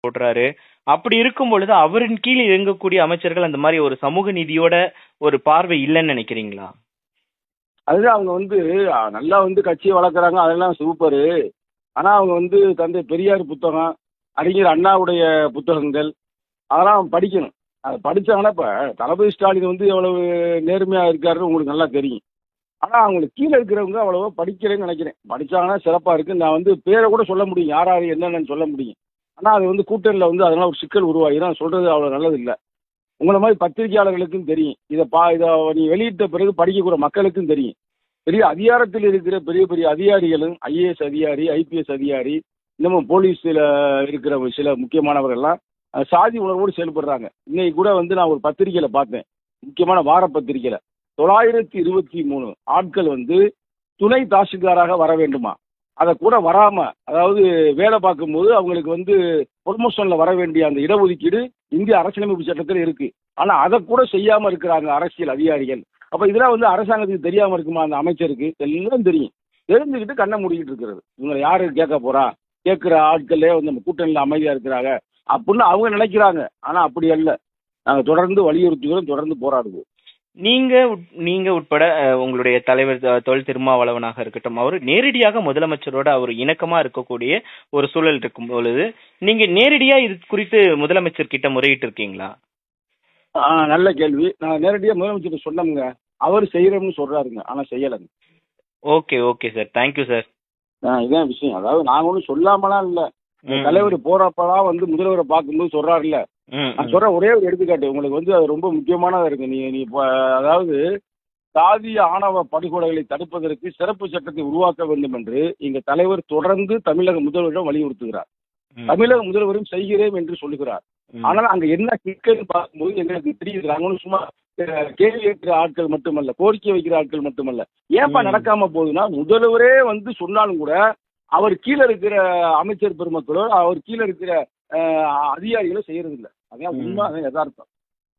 போடுறாரு. அப்படி இருக்கும் பொழுது அவரின் கீழ் இயங்கக்கூடிய அமைச்சர்கள் அந்த மாதிரி ஒரு சமூக நீதியோட ஒரு பார்வை இல்லைன்னு நினைக்கிறீங்களா? அதுதான் அவங்க நல்லா கட்சியை வளர்க்குறாங்க, அதெல்லாம் சூப்பரு. ஆனா அவங்க தந்தை பெரியார் புத்தகம், அறிஞர் அண்ணாவுடைய புத்தகங்கள் அதெல்லாம் படிக்கணும். அதை படிச்சாங்கன்னா இப்ப தளபதி ஸ்டாலின் எவ்வளவு நேர்மையா இருக்காருன்னு உங்களுக்கு நல்லா தெரியும். ஆனா அவங்களுக்கு கீழே இருக்கிறவங்க அவ்வளவா படிக்கிறேன்னு நினைக்கிறேன். படிச்சாங்கன்னா சிறப்பா இருக்கு. நான் பேரை கூட சொல்ல முடியும், யார் யார் என்னென்னு சொல்ல முடியும். ஆனா அது கூட்டணியில் அதனால ஒரு சிக்கல் உருவாகிடும். சொல்றது அவ்வளவு நல்லது இல்லை. உங்களை மாதிரி பத்திரிகையாளர்களுக்கும் தெரியும். இதை நீ வெளியிட்ட பிறகு படிக்கக்கூட மக்களுக்கும் தெரியும். பெரிய அதிகாரத்தில் இருக்கிற பெரிய பெரிய அதிகாரிகளும், ஐஏஎஸ் அதிகாரி, ஐபிஎஸ் அதிகாரி, இன்னமும் போலீஸில் இருக்கிற சில முக்கியமானவர்கள்லாம் சாதி உணர்வோடு செயல்படுறாங்க. இன்னைக்கு கூட நான் ஒரு பத்திரிகையில் பார்த்தேன், முக்கியமான வார பத்திரிகையில் 923 ஆட்கள் துணை தாசில்தாராக வர வேண்டுமா. அதை கூட வராம, அதாவது வேலை பார்க்கும்போது அவங்களுக்கு ப்ரொமோஷன்ல வர வேண்டிய அந்த இடஒதுக்கீடு இந்திய அரசியலமைப்பு சட்டத்தில் இருக்கு. ஆனா அதை கூட செய்யாம இருக்கிறாங்க அரசியல் அதிகாரிகள். அப்ப இதெல்லாம் அரசாங்கத்துக்கு தெரியாம இருக்குமா? அந்த அமைச்சருக்கு எல்லாம் தெரியும். தெரிஞ்சுக்கிட்டு கண்ணை மூடிக்கிட்டு இருக்கிறது. இவங்களை யாரு கேட்க போறா, கேட்கிற ஆட்களே நம்ம கூட்டணியில் அமைதியா இருக்கிறாங்க அப்படின்னு அவங்க நினைக்கிறாங்க. ஆனா அப்படி அல்ல. நாங்க தொடர்ந்து வலியுறுத்துகிறோம், தொடர்ந்து போராடுவோம். நீங்க உட்பட உங்களுடைய தலைவர் தொல் திருமாவளவனாக இருக்கட்டும், அவர் நேரடியாக முதலமைச்சரோட அவர் இணக்கமா இருக்கக்கூடிய ஒரு சூழல் இருக்கும் பொழுது நீங்க நேரடியா இது குறித்து முதலமைச்சர் கிட்ட முறையிட்டு இருக்கீங்களா? நல்ல கேள்வி. நான் நேரடியா முதலமைச்சர் சொன்னோம்ங்க. அவர் செய்யறோம்னு சொல்றாருங்க, ஆனா செய்யலைங்க. Okay sir, thank you sir. இதான் விஷயம். அதாவது நாங்க ஒன்றும் சொல்லாமலாம் இல்லை. தலைவர் போறப்பதான் முதல்வரை பார்க்கும்போது சொல்றாருல்ல. நான் சொல்ற ஒரே ஒரு எடுத்துக்காட்டு உங்களுக்கு அது ரொம்ப முக்கியமானதா இருக்கு. நீ அதாவது சாதிய ஆணவ படுகொலைகளை தடுப்பதற்கு சிறப்பு சட்டத்தை உருவாக்க வேண்டும் என்று எங்க தலைவர் தொடர்ந்து தமிழக முதல்வரிடம் வலியுறுத்துகிறார். தமிழக முதல்வரும் செய்கிறேன் என்று சொல்லுகிறார். ஆனால் அங்க என்ன சிக்கல் பார்க்கும்போது எங்களுக்கு தெரியுது. நாங்க சும்மா கேள்வி கேட்கிற ஆட்கள் மட்டுமல்ல, கோரிக்கை வைக்கிற ஆட்கள் மட்டுமல்ல. ஏன்பா நடக்காம போகுதுன்னா, முதல்வரே சொன்னாலும் கூட அவர் கீழே இருக்கிற அமைச்சர் பெருமக்களோ அவர் கீழே இருக்கிற அதிகாரிகளோ செய்யறது இல்லை. அதான் உண்மை, அதான் யதார்த்தம்.